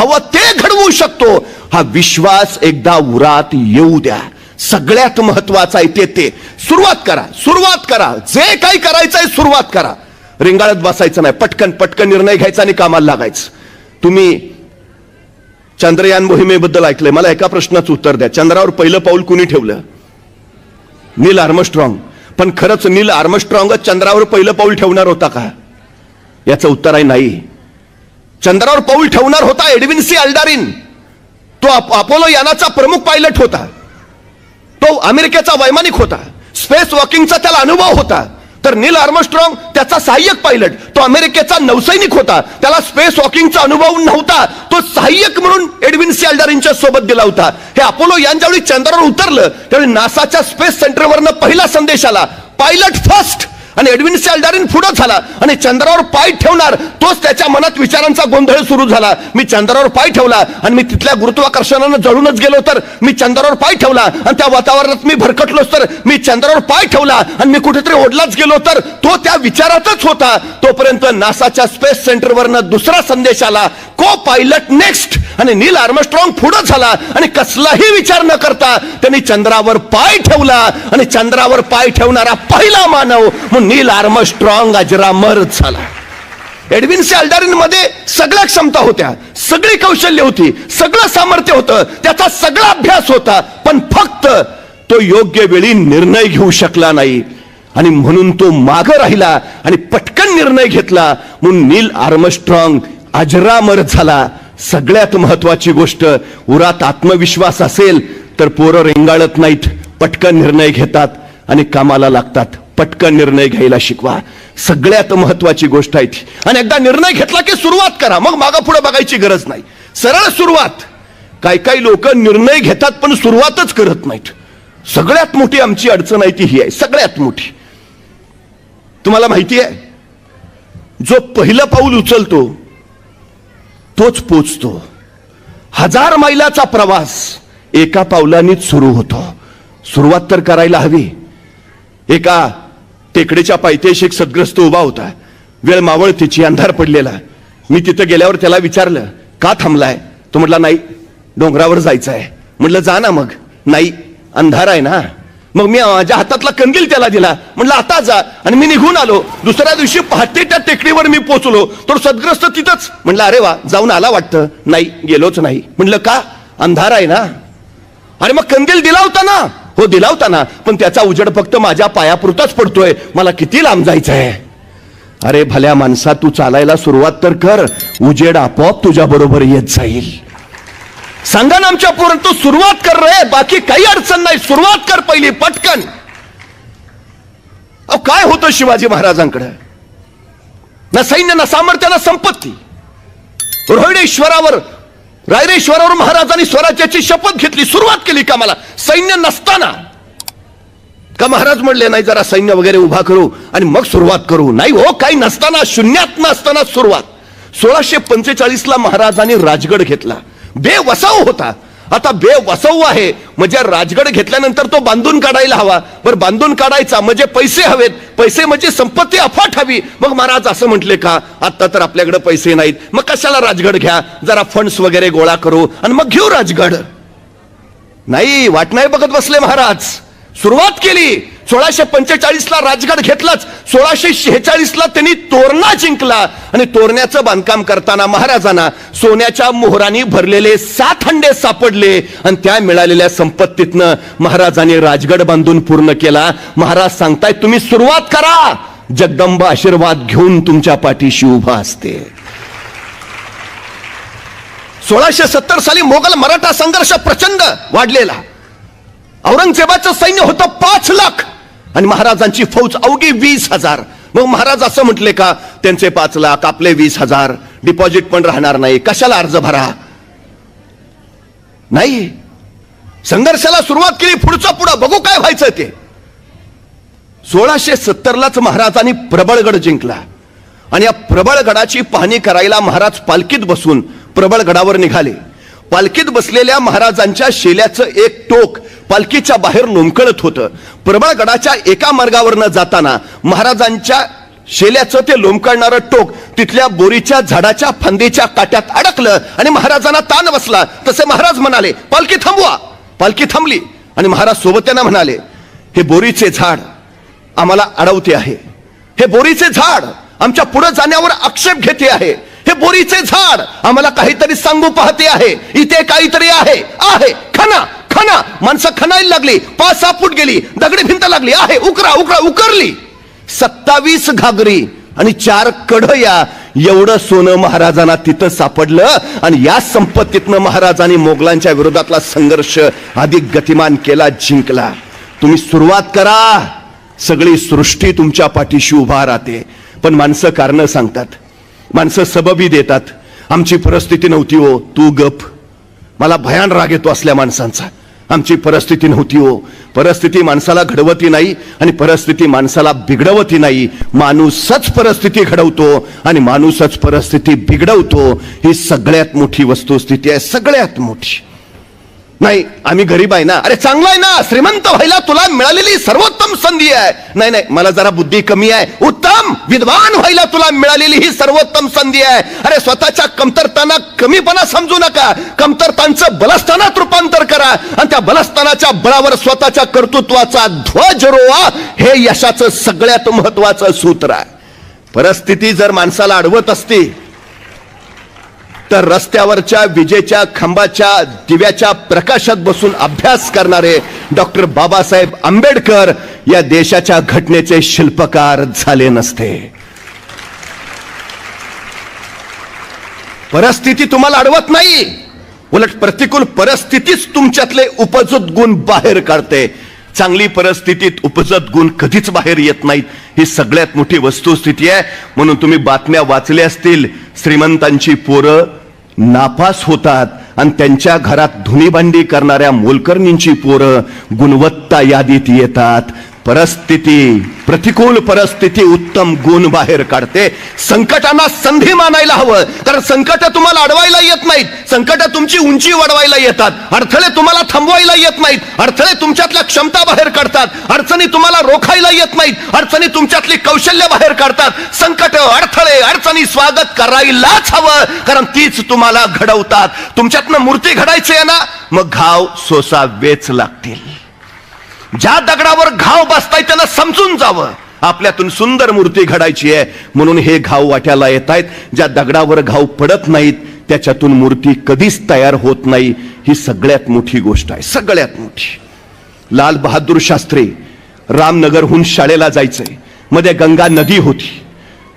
हवं ते घडवू शकतो, हा विश्वास एकदा उरात येऊ द्या. सगळ्यात महत्वाचं आहे ते सुरुवात करा. जे काही करायचंय सुरुवात करा. रिंगाळत बसायचं नाही, पटकन निर्णय घ्यायचा आणि कामाला लागायचं. तुम्ही चंद्रयान मोहिमेबद्दल ऐकलंय, मला एका प्रश्नाचं उत्तर द्या. चंद्रावर पहिलं पाऊल कुणी ठेवलं? नील आर्मस्ट्रॉंग. पण खरंच नील आर्मस्ट्रॉंगच चंद्रावर पहिलं पाऊल ठेवणार होता का? याचं उत्तर आहे नाही. चंद्रावर पाऊल ठेवणार होता एडविन सी अल्डारिन. तो अपोलो यानाचा प्रमुख पायलट होता, तो अमेरिकेचा वैमानिक होता, स्पेस वॉकिंगचा त्याला अनुभव होता. तर नील आर्मस्ट्रॉंग त्याचा सहाय्यक पायलट, तो अमेरिकेचा नौसैनिक होता, त्याला स्पेस वॉकिंगचा अनुभव नव्हता, तो सहाय्यक म्हणून एडविन सी अल्डारिनच्या सोबत दिला होता. हे अपोलो यान ज्यावेळी चंद्रावर उतरलं त्यावेळी नासाच्या स्पेस सेंटरवरनं पहिला संदेश आला, पायलट फर्स्ट. आणि एडविन सी अल्डारिन पुढे झाला आणि चंद्रावर पाय ठेवणार तोच त्याच्या मनात विचारांचा गोंधळ सुरू झाला. मी चंद्रावर पाय ठेवला आणि मी तिथल्या गुरुत्वाकर्षणानं जळूनच गेलो तर मी चंद्रावर पाय ठेवला आणि त्या वातावरणात मी भरकटलोच तर मी चंद्रावर पाय ठेवला आणि मी कुठेतरी ओढलाच गेलो तर तो त्या विचारातच होता. तोपर्यंत नासाच्या स्पेस सेंटरवरनं दुसरा संदेश आला, को पायलट नेक्स्ट. आणि नील आर्मस्ट्रॉंग पुढे झाला आणि कसलाही विचार न करता त्यांनी चंद्रावर पाय ठेवला आणि चंद्रावर पाय ठेवणारा पहिला मानव नील आर्मस्ट्रॉंग अजरामर झाला. एडविन सी अल्डारिन मध्ये सगळ्या क्षमता होत्या, सगळी कौशल्य होती, सगळं सामर्थ्य होतं, त्याचा सगळा अभ्यास होता, पण फक्त तो योग्य वेळी निर्णय घेऊ शकला नाही आणि म्हणून तो मागे राहिला आणि पटकन निर्णय घेतला म्हणून नील आर्मस्ट्रॉंग अजरामर झाला. सगळ्यात महत्वाची गोष्ट, उरात आत्मविश्वास असेल तर पोरं रेंगाळत नाहीत, पटकन निर्णय घेतात आणि कामाला लागतात. पटकन निर्णय घ्यायला शिकवा, सगळ्यात महत्वाची गोष्ट आहे ती. आणि एकदा निर्णय घेतला की सुरुवात करा, मग मागं पुढे बघायची गरज नाही, सरळ सुरुवात. काही लोक निर्णय घेतात पण सुरुवातच करत नाहीत. सगळ्यात मोठी आमची अडचण आहे ती ही आहे, सगळ्यात मोठी. तुम्हाला माहिती आहे, जो पहिलं पाऊल उचलतो तोच पोचतो. 1000 मैलाचा प्रवास एका पावलानेच सुरू होतो. सुरुवात तर करायला हवी. एका टेकडीच्या पायथ्याशी एक सद्ग्रस्त उभा होता, वेळ मावळतीची, अंधार पडलेला. मी तिथं गेल्यावर त्याला विचारलं, का थांबलाय? तो म्हटला, नाही डोंगरावर जायचं आहे. म्हटलं जा ना. मग नाही, अंधार आहे ना. मग मी माझ्या हातातला कंदील त्याला दिला, म्हटलं आता जा. आणि मी निघून आलो. दुसऱ्या दिवशी पहाटे त्या टेकडीवर मी पोचलो तर सद्ग्रस्त तिथंच. म्हटलं अरे वा, जाऊन आला वाटतं. नाही, गेलोच नाही. म्हटलं का? अंधार आहे ना. अरे मग कंदील दिला होता ना. हो दिला होता ना, पण त्याचा उजेड फक्त माझ्या पायापुरताच पडतोय, मला किती लांब जायचं आहे. अरे भल्या माणसा, तू चालायला सुरुवात तर कर, उजेड आपोआप तुझ्या बरोबर येत जाईल. सांगा ना आमच्या पोरांनो, तू सुरुवात कर रे, बाकी काही अडचण नाही, सुरुवात कर पहिली पटकन. अहो काय होतं शिवाजी महाराजांकडे? ना सैन्य, ना सामर्थ्य, ना संपत्ती. रोहिडेश्वरावर, रायरेश्वरावर महाराजांनी स्वराज्याची शपथ घेतली, सुरुवात केली कामाला. सैन्य नसताना का महाराज म्हणले नाही जरा सैन्य वगैरे उभा करू आणि मग सुरुवात करू? नाही हो, काही नसताना, शून्यात नसताना सुरुवात. 1645 ला महाराजांनी राजगड घेतला. बेवसाव होता. आता बेवसाव आहे म्हणजे राजगड घेतल्यानंतर तो बांधून काढायला हवा. बरं बांधून काढायचा म्हणजे पैसे हवेत, पैसे म्हणजे संपत्ती अफाट हवी. मग महाराज असं म्हटले का, आता तर आपल्याकडे पैसे नाहीत, मग कशाला राजगड घ्या, जरा फंड्स वगैरे गोळा करू आणि मग घेऊ राजगड. नाही, वाट नाही बघत बसले महाराज, सुरुवात केली. 1645 ला राजगड घेतलाच. 1646 ला त्यांनी तोरणा जिंकला आणि तोरण्याचं बांधकाम करताना महाराजांना सोन्याच्या मोहरांनी भरलेले 7 हंडे सापडले आणि त्या मिळालेल्या संपत्तीतनं महाराजांनी राजगड बांधून पूर्ण केला. महाराज सांगताय तुम्ही सुरुवात करा, जगदंबा आशीर्वाद घेऊन तुमच्या पाठीशी उभा असते. 1670 साली मोगल मराठा संघर्ष प्रचंड वाढलेला. औरंगजेबाचं सैन्य होतं 5 लाख आणि महाराजांची फौज अवघी 20,000. मग महाराज असं म्हटले का, त्यांचे 5 लाख, आपले 20,000, डिपॉझिट पण राहणार नाही, कशाला अर्ज भरा? नाही, संघर्षाला सुरुवात केली, पुढं बघू काय व्हायचं ते. 1670 लाच महाराजांनी प्रबळगड जिंकला आणि या प्रबळगडाची पाहणी करायला महाराज पालखीत बसून प्रबळगडावर निघाले. पालखीत बसलेल्या महाराजांच्या शेल्याचं एक टोक पालखीच्या बाहेर लोंबकळत होतं. प्रबळगडाच्या एका मार्गावर न जाताना महाराजांच्या शेल्याचं ते लोंबकाळणारं टोक तिथल्या बोरीच्या झाडाच्या फांदीच्या काट्यात अडकलं आणि महाराजांना ताण बसला. तसे महाराज म्हणाले, पालखी थांबवा. पालखी थांबली आणि महाराज सोबत्यांना म्हणाले, हे बोरीचे झाड आम्हाला अडवते आहे. हे बोरीचे झाड आमच्या पुढे जाण्यावर आक्षेप घेते आहे. हे बोरीचे झाड आम्हाला काहीतरी सांगू पाहते आहे. इथे काहीतरी आहे. आहे खना खना. माणसं खणायला लागली. 5-6 फूट गेली. दगडी भिंत लागली. आहे उकरा उकरा. उकरली. 27 घागरी आणि 4 कढया एवढं सोनं महाराजांना तिथं सापडलं. आणि या संपत्तीतनं महाराजांनी मोगलांच्या विरोधातला संघर्ष अधिक गतिमान केला, जिंकला. तुम्ही सुरुवात करा, सगळी सृष्टी तुमच्या पाठीशी उभा राहते. पण माणसं कारणं सांगतात, माणसं सबबी देतात. आमची परिस्थिती नव्हती हो, तू गप. मला भयान राग येतो असल्या माणसांचा. आमची परिस्थिती नव्हती हो. परिस्थिती माणसाला घडवती नाही आणि परिस्थिती माणसाला बिघडवती नाही. माणूसच परिस्थिती घडवतो आणि माणूसच परिस्थिती बिघडवतो. ही सगळ्यात मोठी वस्तुस्थिती आहे, सगळ्यात मोठी. नाही आम्ही गरीब आहे ना. अरे चांगला आहे ना, श्रीमंत व्हायला तुला मिळालेली सर्वोत्तम संधी आहे. नाही नाही, मला जरा बुद्धी कमी आहे. उत्तम विद्वान व्हायला तुला मिळालेली ही सर्वोत्तम संधी आहे. अरे स्वतःच्या कमतरताना कमीपणा समजू नका. कमतरतांचं बलस्थानात रूपांतर करा आणि त्या बलस्थानाच्या बळावर स्वतःच्या कर्तृत्वाचा ध्वज रोवा. हे यशाचं सगळ्यात महत्वाचं सूत्र आहे. परिस्थिती जर माणसाला अडवत असते तर रस्त्यावरच्या विजेच्या खांबाच्या दिव्याच्या प्रकाशात बसून अभ्यास करणारे डॉक्टर बाबासाहेब आंबेडकर या देशाच्या घटनेचे शिल्पकार झाले नसते. परिस्थिती तुम्हाला अडवत नाही, उलट प्रतिकूल परिस्थितीच तुमच्यातले उपजत गुण बाहेर काढते. चांगली परिस्थितीत उपजत गुण कधीच बाहेर येत नाहीत. ही सगळ्यात मोठी वस्तुस्थिती आहे. म्हणून तुम्ही बातम्या वाचल्या असतील, श्रीमंतांची पोरं नापास होतात आणि त्यांच्या घरात धुनीभांडी करणाऱ्या मोलकरणींची पोरं गुणवत्ता यादीत येतात. परिस्थिती, प्रतिकूल परिस्थिती उत्तम गुण बाहेर काढते. संकटांना संधी मानायला हवं, कारण संकट तुम्हाला अडवायला येत नाहीत. संकट तुमची उंची वाढवायला येतात. अडथळे तुम्हाला थांबवायला येत नाहीत. अडथळे तुमच्यातल्या क्षमता बाहेर काढतात. अडचणी तुम्हाला रोखायला येत नाहीत. अडचणी तुमच्यातली कौशल्य बाहेर काढतात. संकट, अडथळे, अडचणी स्वागत करायलाच हवं, कारण तीच तुम्हाला घडवतात. तुमच्यातनं मूर्ती घडायची आहे ना, मग घाव सोसावेच लागतील. ज्या दगडावर घाव बसताय त्यांना समजून जावं, आपल्यातून सुंदर मूर्ती घडायची आहे. म्हणून हे घाव वाट्याला येत आहेत. ज्या दगडावर घाव पडत नाहीत त्याच्यातून मूर्ती कधीच तयार होत नाही. ही सगळ्यात मोठी गोष्ट आहे, सगळ्यात मोठी. लाल बहादूर शास्त्री रामनगरहून शाळेला जायचे. मध्ये गंगा नदी होती.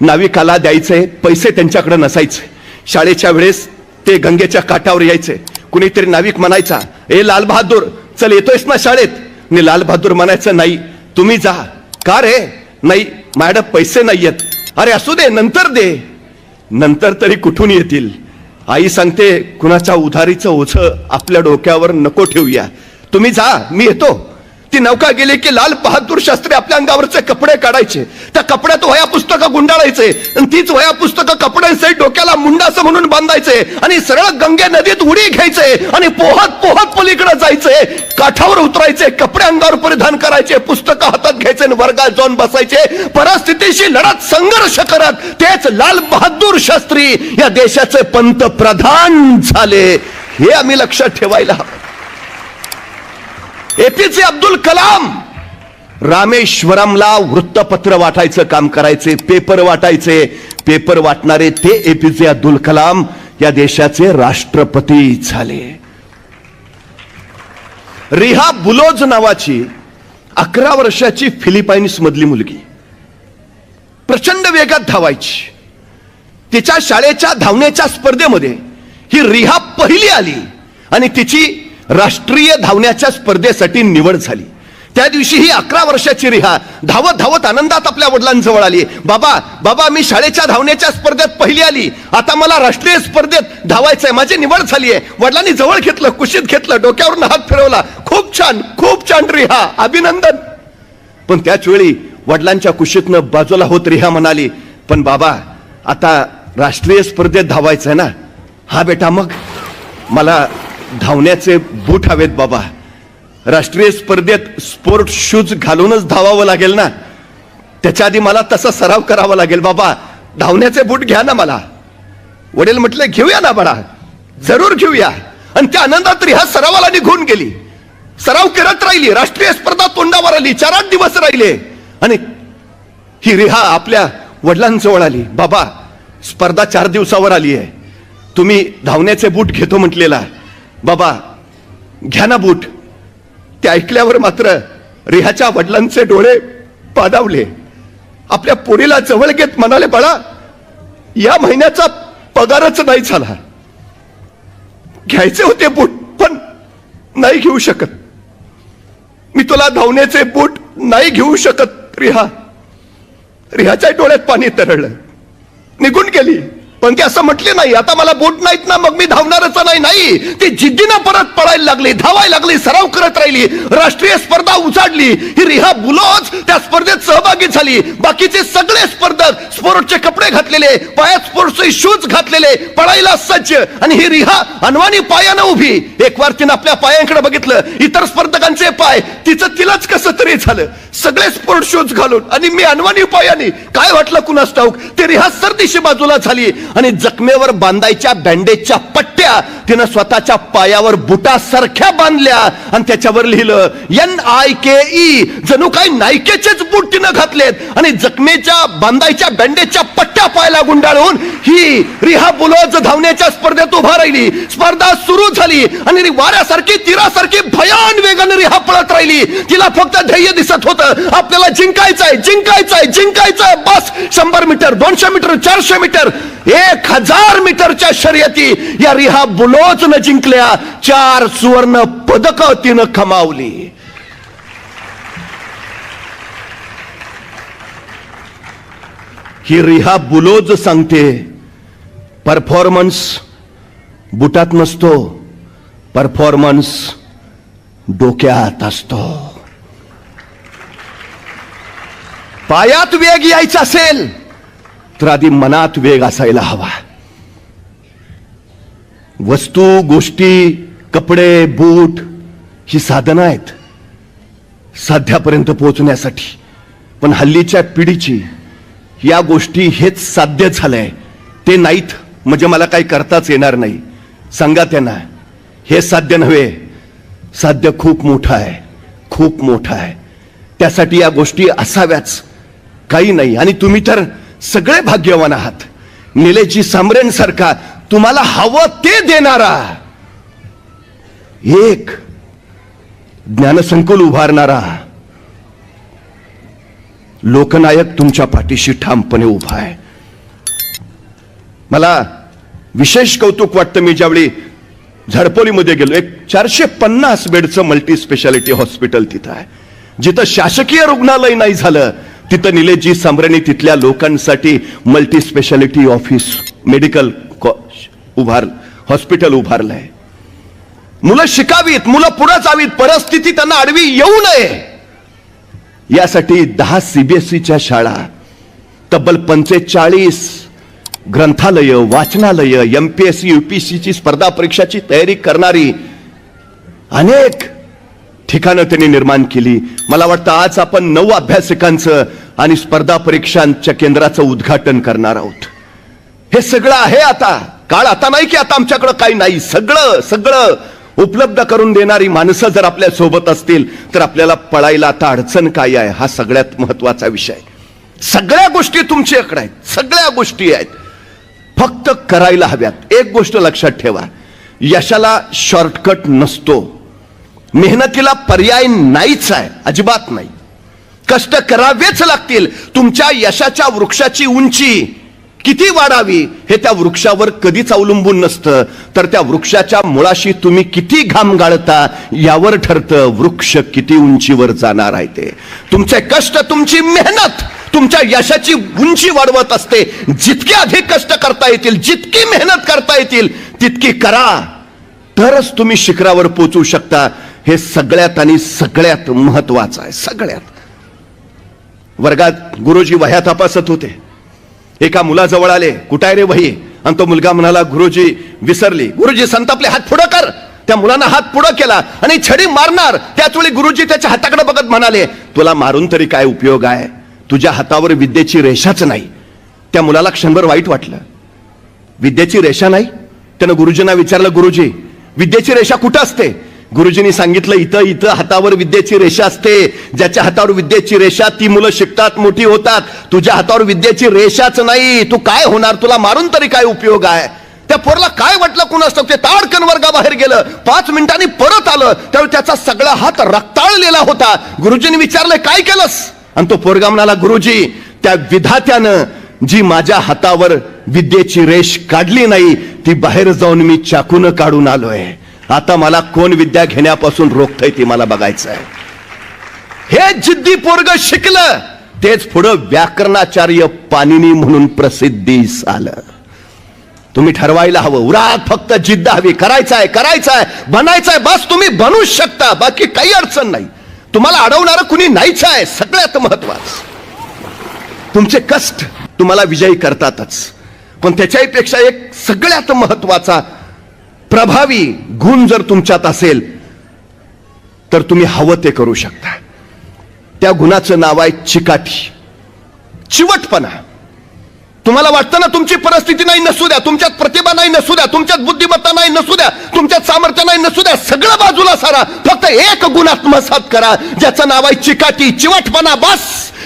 नाविकाला द्यायचे पैसे त्यांच्याकडे नसायचे. शाळेच्या वेळेस ते गंगेच्या काठावर यायचे. कुणीतरी नाविक म्हणायचा, ए लाल बहादूर चल येतोयस ना शाळेत. ने लाल बहादूर म्हणायचं, नाही तुम्ही जा. का रे? नाही माझ्याकडे पैसे नाहीयेत. अरे असू दे, नंतर दे. नंतर तरी कुठून येतील? आई सांगते, कुणाच्या उधारीचं ओझं आपल्या डोक्यावर नको ठेवूया. तुम्ही जा, मी येतो. ती नौका गेली की लाल बहादूर शास्त्री आपल्या अंगावरचे कपडे काढायचे. त्या कपड्यात वह्या पुस्तकं गुंडाळायचे आणि तीच वह्या पुस्तकं कपड्यांचे डोक्याला मुंडासं म्हणून बांधायचे आणि सरळ गंगे नदीत उडी घ्यायचे आणि पोहत पोहत पलीकडे जायचे. काठावर उतरायचे, कपडे अंगावर परिधान करायचे, पुस्तकं हातात घ्यायचे आणि वर्गात जाऊन बसायचे. परिस्थितीशी लढत, संघर्ष करत तेच लाल बहादूर शास्त्री या देशाचे पंतप्रधान झाले. हे आम्ही लक्षात ठेवायला हवं. एपीजे अब्दुल कलाम रामेश्वरमला वृत्तपत्र वाटायचं काम करायचे, पेपर वाटायचे. पेपर वाटणारे ते एपीजे अब्दुल कलाम या देशाचे राष्ट्रपती झाले. रिहा बुलोज नावाची 11 वर्षाची फिलिपाईन्स मधली मुलगी प्रचंड वेगात धावायची. तिच्या शाळेच्या धावण्याच्या स्पर्धेमध्ये ही रिहा पहिली आली आणि तिची राष्ट्रीय धावण्याच्या स्पर्धेसाठी निवड झाली. त्या दिवशी ही 11 वर्षाची रिहा धावत धावत आनंदात आपल्या वडिलांजवळ आली. बाबा बाबा, मी शाळेच्या धावण्याच्या स्पर्धेत पहिली आली, आता मला राष्ट्रीय स्पर्धेत धावायचंय, माझी निवड झाली आहे. वडिलांनी जवळ घेतलं, कुशीत घेतलं, डोक्यावरून हात फिरवला. खूप छान रिहा, अभिनंदन. पण त्याच वेळी वडिलांच्या कुशीतनं बाजूला होत रिहा म्हणाली, पण बाबा आता राष्ट्रीय स्पर्धेत धावायचंय ना. हा बेटा, मग मला धावण्याचे बूट हवेत बाबा. राष्ट्रीय स्पर्धेत स्पोर्ट शूज घालूनच धावावं लागेल ना. त्याच्या आधी मला तसा सराव करावा लागेल. बाबा धावण्याचे बूट घ्या ना मला. वडील म्हटले घेऊया ना बाळा, जरूर घेऊया. आणि त्या आनंदात रिहा सरावाला निघून गेली. सराव करत राहिली. राष्ट्रीय स्पर्धा तोंडावर आली. 4-8 दिवस राहिले आणि ही रिहा आपल्या वडिलांजवळ आली. बाबा स्पर्धा 4 दिवसावर आली आहे, तुम्ही धावण्याचे बूट घेतो म्हटलेला. बाबा घ्या ना बूट. ते ऐकल्यावर मात्र रिहाच्या वडिलांचे डोळे पाडावले. आपल्या पोरीला जवळ घेत म्हणाले, बाळा या महिन्याचा पगारच नाही झाला, घ्यायचे होते बूट पण नाही घेऊ शकत. मी तुला धावण्याचे बूट नाही घेऊ शकत रिहा. रिहाच्या डोळ्यात पाणी तरळलं. निघून गेली. पण ती असं म्हटली नाही, आता मला बूट नाहीत ना मग मी धावणारच नाही. ती जिद्दीनं परत पळायला लागली, धावायला लागली, सराव करत राहिली. राष्ट्रीय स्पर्धा उजाडली. ही रिहा बुलोज त्या स्पर्धेत सहभागी झाली. बाकीचे सगळे स्पर्धक स्पोर्ट्सचे कपडे घातलेले, पायात स्पोर्ट्सचे शूज घातलेले, पळायला सज्ज. आणि ही रिहा अनवाणी पायानं उभी. एक वार तिनं आपल्या पायांकडे बघितलं, इतर स्पर्धकांचे पाय, तिचं तिलाच कसं तरी झालं. सगळे स्पोर्ट्स शूज घालून आणि मी अनवाणी पायाने. काय वाटलं कुणास ठाऊक. ते रिहा सरदिशी बाजूला झाली आणि जखमेवर बांधायच्या बँडेजच्या पट्ट्या तिनं स्वतःच्या पायावर बुटासारख्या बांधल्या आणि त्याच्यावर लिहिलं NIKE. जणू काही नायकेचेच बूट तिनं घातलेत आणि जखमेच्या बांधायच्या बँडेजच्या पट्ट्या पायाला गुंडाळून ही रिहा बुलोज धावण्याच्या स्पर्धेत उभा राहिली. स्पर्धा सुरू झाली आणि वाऱ्यासारखी तीरासारखी भयान वेगाने रिहा पळत राहिली. तिला फक्त ध्येय दिसत होतं, आपल्याला जिंकायचंय जिंकायचंय जिंकायचंय. बस 100 मीटर, 200 मीटर, 400 मीटर, 1000 मीटरच्या शर्यती या रिहा बुलोजनं जिंकल्या. 4 सुवर्ण पदक तिनं कमावली. ही रिहा बुलोज सांगते, परफॉर्मन्स बुटात नसतो, परफॉर्मन्स डोक्यात असतो. पायात वेग यायचा असेल तर आधी मनात वेग असायला हवा. वस्तू, गोष्टी, कपडे, बूट ही साधनं आहेत साध्यापर्यंत पोहोचण्यासाठी. पण हल्लीच्या पिढीची या गोष्टी हेच साध्य झालंय. ते नाहीत म्हणजे मला काही करताच येणार नाही. सांगा त्यांना हे साध्य नव्हे, साध्य खूप मोठं आहे, खूप मोठं आहे. त्यासाठी या गोष्टी असाव्याच, काही नाही. आणि तुम्ही तर सगळे भाग्यवान आहात. निलेशजी सांबरेन सारखा तुम्हाला हवं ते देणारा एक ज्ञानसंकुल उभारणारा लोकनायक तुमच्या पाठीशी ठामपणे उभा आहे. मला विशेष कौतुक वाटतं, मी ज्यावेळी झडपोलीमध्ये गेलो, एक 450 बेडचं मल्टी स्पेशालिटी हॉस्पिटल तिथं आहे. जिथं शासकीय रुग्णालय नाही झालं तिथं निलेशजी सांबरेंनी तिथल्या लोकांसाठी multi specialty office, medical hospital उभारलंय. मुलं शिकावीत, मुलं पुढे जावीत, परिस्थिती त्यांना आडवी येऊ नये यासाठी 10 CBSEच्या शाळा, तब्बल 45 ग्रंथालय, वाचनालय, MPSC UPSC ची स्पर्धा परीक्षाची तयारी करणारी अनेक ठिकाणं त्यांनी निर्माण केली. मला वाटतं आज आपण 9 अभ्यासिकांचं आणि स्पर्धा परीक्षांच्या केंद्राचं उद्घाटन करणार आहोत. हे सगळं आहे. आता काळ आता नाही की आता आमच्याकडे काही नाही. सगळं सगळं उपलब्ध करून देणारी माणसं जर आपल्या सोबत असतील तर आपल्याला पळायला आता अडचण काय आहे हा सगळ्यात महत्वाचा विषय. सगळ्या गोष्टी तुमच्याकडे आहेत, सगळ्या गोष्टी आहेत, फक्त करायला हव्यात. एक गोष्ट लक्षात ठेवा, यशाला शॉर्टकट नसतो, मेहनतीला पर्याय नाहीच आहे, अजिबात नाही. कष्ट करावेच लागतील. तुमच्या यशाच्या वृक्षाची उंची किती वाढावी हे त्या वृक्षावर कधीच अवलंबून नसतं, तर त्या वृक्षाच्या मुळाशी तुम्ही किती घाम गाळता यावर ठरतं वृक्ष किती उंचीवर जाणार आहे ते. तुमचे कष्ट, तुमची मेहनत तुमच्या यशाची उंची वाढवत असते. जितके अधिक कष्ट करता येतील, जितकी मेहनत करता येतील तितकी करा, तरच तुम्ही शिखरावर पोहोचू शकता. हे सगळ्यात आणि सगळ्यात महत्वाचं आहे. सगळ्यात. वर्गात गुरुजी वह्या तपासत होते. एका मुलाजवळ आले, कुठाय रे वही? आणि तो मुलगा म्हणाला, गुरुजी विसरली. गुरुजी संतापले, हात पुढं कर. त्या मुलानं हात पुढं केला आणि छडी मारणार त्याच वेळी गुरुजी त्याच्या हाताकडे बघत म्हणाले, तुला मारून तरी काय उपयोग आहे? तुझ्या हातावर विद्येची रेषाच नाही. त्या मुलाला क्षणभर वाईट वाटलं. विद्येची रेषा नाही. त्यानं गुरुजींना विचारलं, गुरुजी विद्येची रेषा कुठं असते? गुरुजींनी सांगितलं, इथं इथं हातावर विद्येची रेषा असते. ज्याच्या हातावर विद्येची रेषा ती मुलं शिकतात, मोठी होतात. तुझ्या हातावर विद्येची रेषाच नाही. तू काय होणार? तुला मारून तरी काय उपयोग आहे? त्या पोरला काय वाटलं कुणास ठाऊक, ते ताडकन वर्गाबाहेर गेलं. 5 मिनिटांनी परत आलं. त्यावेळी त्याचा सगळा हात रक्ताळलेला होता. गुरुजींनी विचारलं, काय केलंस? आणि तो पोरगा म्हणाला, गुरुजी त्या विधात्यानं जी माझ्या हातावर विद्येची रेष काढली नाही ती बाहेर जाऊन मी चाकून काढून आलोय. आता मला कोण विद्या घेण्यापासून रोखतंय ते मला बघायचं आहे. हे जिद्दी पोरग शिकलं, तेच पुढं व्याकरणाचार्य पाणिनी म्हणून प्रसिद्धीस आलं. तुम्ही ठरवायला हवं, उरात फक्त जिद्द हवी. करायचंय बनायचंय, बस तुम्ही बनूच शकता. बाकी काही अडचण नाही. तुम्हाला अडवणारं कुणी नाहीच आहे. सगळ्यात महत्वाचं तुमचे कष्ट तुम्हाला विजयी करतातच. पण त्याच्यापेक्षा एक सगळ्यात महत्वाचा प्रभावी गुण जर तुमच्यात असेल तर तुम्ही हवं ते करू शकता. त्या गुणाचं नाव आहे चिकाटी, चिवटपणा. तुम्हाला वाटतं ना तुमची परिस्थिती नाही नसू द्या, तुमच्यात प्रतिभा नाही नसू द्या, तुमच्यात बुद्धिमत्ता नाही नसू द्या, तुमच्यात सामर्थ्य नाही नसू द्या, सगळं बाजूला सारा. फक्त एक गुण आत्मसात करा ज्याचं नाव आहे चिकाटी, चिवटपणा. बस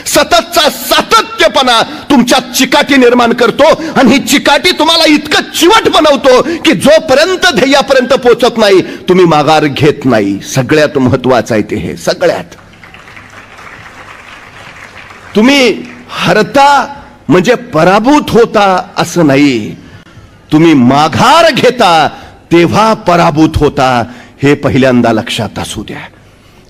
सततचा सातत्यपणा तुमच्यात चिकाटी निर्माण करतो. आणि ही चिकाटी तुम्हाला इतकं चिवट बनवतो की जोपर्यंत ध्येयापर्यंत पोहोचत नाही तुम्ही माघार घेत नाही. सगळ्यात महत्वाचं आहे ते. हे सगळ्यात तुम्ही हरता म्हणजे पराभूत होता असं नाही. तुम्ही माघार घेता तेव्हा पराभूत होता. हे पहिल्यांदा लक्षात असू द्या.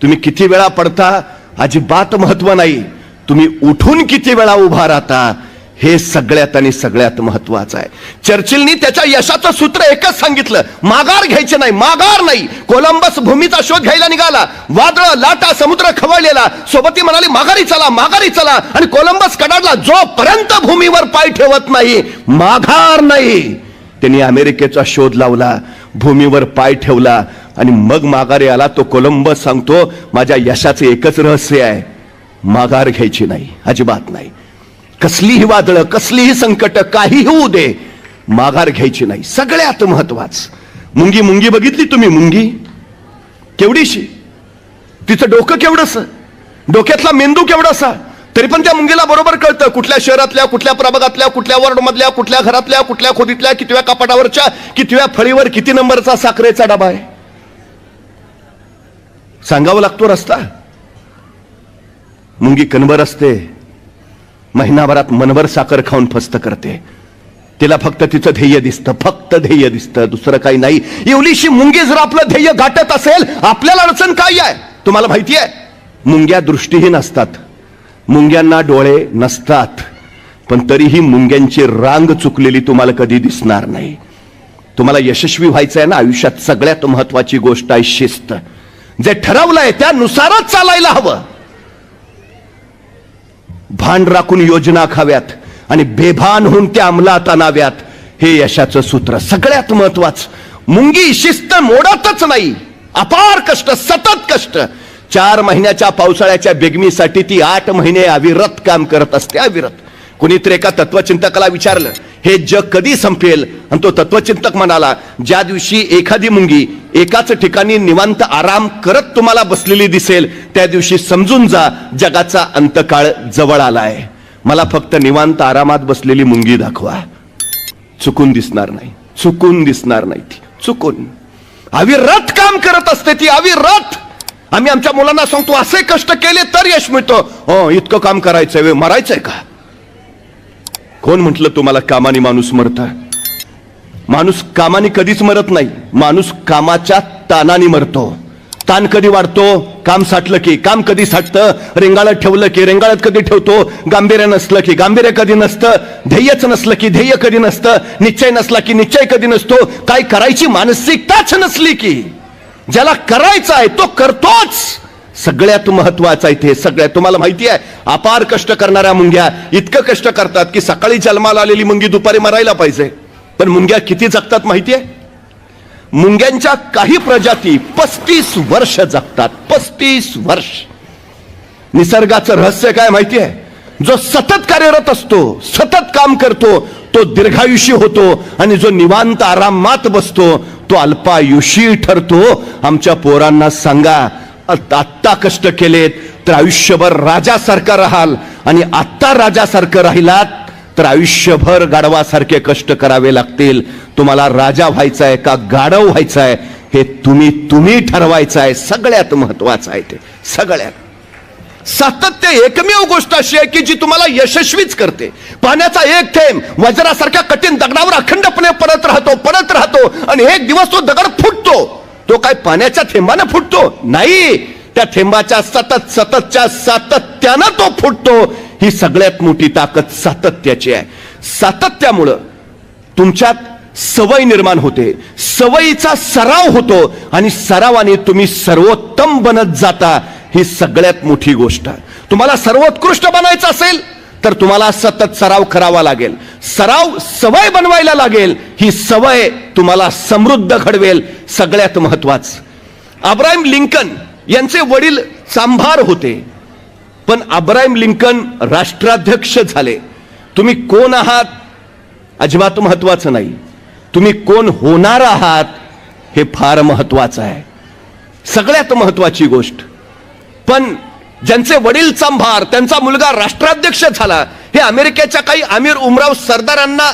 तुम्ही किती वेळा पडता अजिबात महत्व नाही. तुम्ही उठून किती वेळा उभा राहता हे सगळ्यात आणि सगळ्यात महत्वाचं आहे. चर्चिलनी त्याच्या यशाचं सूत्र एकच सांगितलं, माघार घ्यायचे नाही. माघार नाही. कोलंबस भूमीचा शोध घ्यायला निघाला. वादळ, लाटा, समुद्र खवळलेला. सोबती म्हणाली, माघारी चला, माघारी चला. आणि कोलंबस कडाडला. जोपर्यंत भूमीवर पाय ठेवत नाही माघार नाही. त्यांनी अमेरिकेचा शोध लावला, भूमीवर पाय ठेवला आणि मग माघारी आला. तो कोलंबस सांगतो, माझ्या यशाचं एकच रहस्य आहे, माघार घ्यायची नाही, अजिबात नाही. कसलीही वादळ, कसलीही संकट, काहीही होऊ दे, माघार घ्यायची नाही. सगळ्यात महत्वाचं. मुंगी बघितली तुम्ही? मुंगी केवढीशी, तिचं डोकं केवढंसं, डोक्यातला मेंदू केवढासा. तरी पण त्या मुंगीला बरोबर कळतं कुठल्या शहरातल्या, कुठल्या प्रभागातल्या, कुठल्या वॉर्डमधल्या, कुठल्या घरातल्या, कुठल्या खोलीतल्या, कितव्या कपाटावरच्या, कितव्या फळीवर किती नंबरचा साखरेचा डबा आहे. सांगावं लागतो रस्ता. मुंगी कणभर असते, महिनाभरात मनभर साखर खाऊन फस्त करते. तिला फक्त तिचं ध्येय दिसतं, फक्त ध्येय दिसतं, दुसरं काही नाही. एवढीशी मुंगी जर आपलं ध्येय गाठत असेल, आपल्याला अडचण काय आहे तुम्हाला माहिती आहे? मुंग्या दृष्टीहीन असतात, मुंग्यांना डोळे नसतात, पण तरीही मुंग्यांची रांग चुकलेली तुम्हाला कधी दिसणार नाही. तुम्हाला यशस्वी व्हायचं आहे ना आयुष्यात, सगळ्यात महत्वाची गोष्ट आहे शिस्त. जे ठरवलंय त्यानुसारच चालायला हवं. भान राखून योजना खाव्यात आणि बेभान होऊन त्या अंमलात आणाव्यात, हे यशाचं सूत्र. सगळ्यात महत्वाचं, मुंगी शिस्त मोडतच नाही. अपार कष्ट, सतत कष्ट. 4 महिन्याच्या पावसाळ्याच्या बेगमीसाठी ती 8 महिने अविरत काम करत असते, अविरत. कुणीतरी एका तत्वचिंतकाला विचारलं, हे जग कधी संपेल? आणि तो तत्वचिंतक म्हणाला, ज्या दिवशी एखादी मुंगी एकाच ठिकाणी निवांत आराम करत तुम्हाला बसलेली दिसेल त्या दिवशी समजून जा जगाचा अंतकाळ जवळ आलाय. मला फक्त निवांत आरामात बसलेली मुंगी दाखवा. चुकून दिसणार नाही, चुकून दिसणार नाही. ती चुकून अविरत काम करत असते, ती अविरत. आम्ही आमच्या मुलांना सांगतो, असे कष्ट केले तर यश मिळतो. हो, इतकं काम करायचंय, मरायचंय का? कोण म्हटलं तुम्हाला कामाने माणूस मरता? माणूस कामाने कधीच मरत नाही. माणूस कामाच्या ताणाने मरतो. ताण कधी वाढतो? काम साठलं की. काम कधी साठतं? रेंगाळत ठेवलं की. रेंगाळत कधी ठेवतो? गांभीर्य नसलं की. गांभीर्य कधी नसतं? ध्येयच नसलं की. ध्येय कधी नसतं? निश्चय नसला की. निश्चय कधी नसतो? काय करायची मानसिकताच नसली की. ज्याला करायचं आहे तो करतोच. सगळ्यात महत्वाचं आहे ते. सगळ्यात तुम्हाला माहिती आहे, अपार कष्ट करणाऱ्या मुंग्या इतकं कष्ट करतात की सकाळी जन्माला आलेली मुंगी दुपारी मरायला पाहिजे. पण मुंग्या किती जगतात माहिती आहे? मुंग्यांच्या काही प्रजाती 35 वर्ष जगतात. 35 वर्ष. निसर्गाचं रहस्य काय माहिती आहे? जो सतत कार्यरत असतो, सतत काम करतो, तो दीर्घायुषी होतो आणि जो निवांत आरामात बसतो तो अल्पायुषी ठरतो. आमच्या पोरांना सांगा, आत्ता कष्ट केलेत तर आयुष्यभर राजासारखा राहाल, आणि आत्ता राजासारखं राहिलात तर आयुष्यभर गाढवासारखे कष्ट करावे लागतील. तुम्हाला राजा व्हायचा आहे का गाढव व्हायचा आहे हे तुम्ही ठरवायचं आहे. सगळ्यात महत्वाचं आहे ते. सगळ्यात सातत्य एकमेव गोष्ट अशी आहे की जी तुम्हाला यशस्वीच करते. पाण्याचा एक थेंब वज्रासारख्या कठीण दगडावर अखंडपणे पडत राहतो आणि एक दिवस तो दगड फुटतो. तो काय पाण्याच्या थेंबाने फुटतो? नाही, त्या थेंबाच्या सततच्या सातत्यानं तो फुटतो. ही सगळ्यात मोठी ताकद सातत्याची आहे. सातत्यामुळं तुमच्यात सवय निर्माण होते, सवयीचा सराव होतो आणि सरावाने तुम्ही सर्वोत्तम बनत जाता. ही सगळ्यात मोठी गोष्ट आहे. तुम्हाला सर्वोत्कृष्ट बनायचं असेल तर तुम्हाला सतत सराव करावा लागेल. सराव सवय बनवायला लागेल. ही सवय तुम्हाला समृद्ध घडवेल. सगळ्यात महत्वाचं, अब्राहम लिंकन यांचे वडील चांभार होते, पण अब्राहम लिंकन राष्ट्राध्यक्ष झाले. तुम्ही कोण आहात अजिबात महत्वाचं नाही, तुम्ही कोण होणार आहात हे फार महत्वाचं आहे. सगळ्यात महत्वाची गोष्ट. पण ज्यांचे वडील चांभार, त्यांचा मुलगा राष्ट्राध्यक्ष झाला, हे अमेरिकेच्या काही आमिर उमराव सरदारांना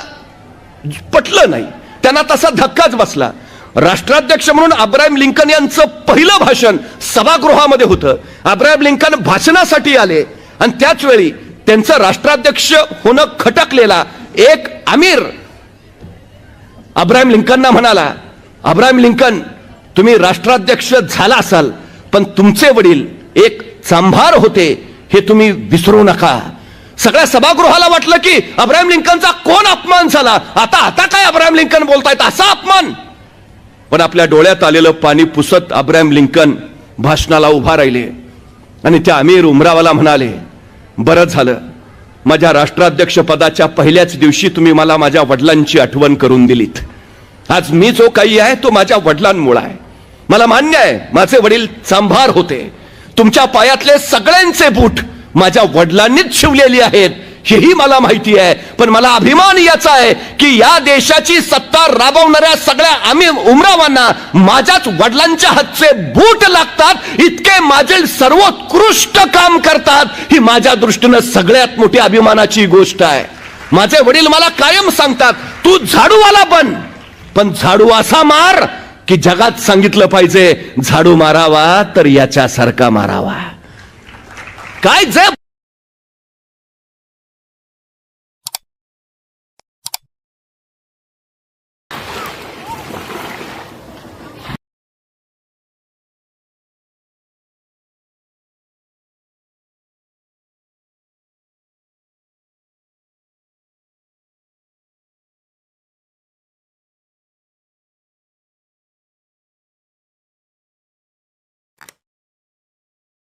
पटलं नाही. त्यांना तसा धक्काच बसला. राष्ट्राध्यक्ष म्हणून अब्राहम लिंकन यांचं पहिलं भाषण सभागृहामध्ये होतं. अब्राहम लिंकन भाषणासाठी आले आणि त्याच वेळी त्यांचं राष्ट्राध्यक्ष होणं खटकलेला एक आमिर अब्राहम लिंकनना म्हणाला, अब्राहम लिंकन, तुम्ही राष्ट्राध्यक्ष झाला असाल पण तुमचे वडील एक चांभार होते हे तुम्ही विसरू नका. सगळ्या सभागृहाला वाटलं की अब्राहम लिंकनचा कोण अपमान झाला, आता काय अब्राहम लिंकन बोलतायत, असा अपमान. पण आपल्या डोळ्यात आलेलं पाणी पुसत अब्राहम लिंकन भाषणाला उभा राहिले आणि त्या अमीर उमरावाला म्हणाले, बरं झालं माझ्या राष्ट्राध्यक्ष पदाच्या पहिल्याच दिवशी तुम्ही मला माझ्या वडिलांची आठवण करून दिलीत. आज मी जो काही आहे तो माझ्या वडिलांमुळे आहे. मला मान्य आहे माझे वडील चांभार होते, तुमच्या पायातले सगळ्यांचे बूट माझ्या वडिलांनीच शिवलेली आहेत हेही मला माहिती आहे. पण मला अभिमान याचा आहे की या देशाची सत्ता राबवणाऱ्या सगळ्या आम्ही उमरावांना माझ्याच वडिलांच्या हातचे बूट लागतात, इतके माझे सर्वोत्कृष्ट काम करतात. ही माझ्या दृष्टीनं सगळ्यात मोठी अभिमानाची गोष्ट आहे. माझे वडील मला कायम सांगतात, तू झाडूवाला बन, पण झाडू असा मार की जगात सांगितलं पाहिजे झाडू मारावा तर याच्यासारखा मारावा. काय जे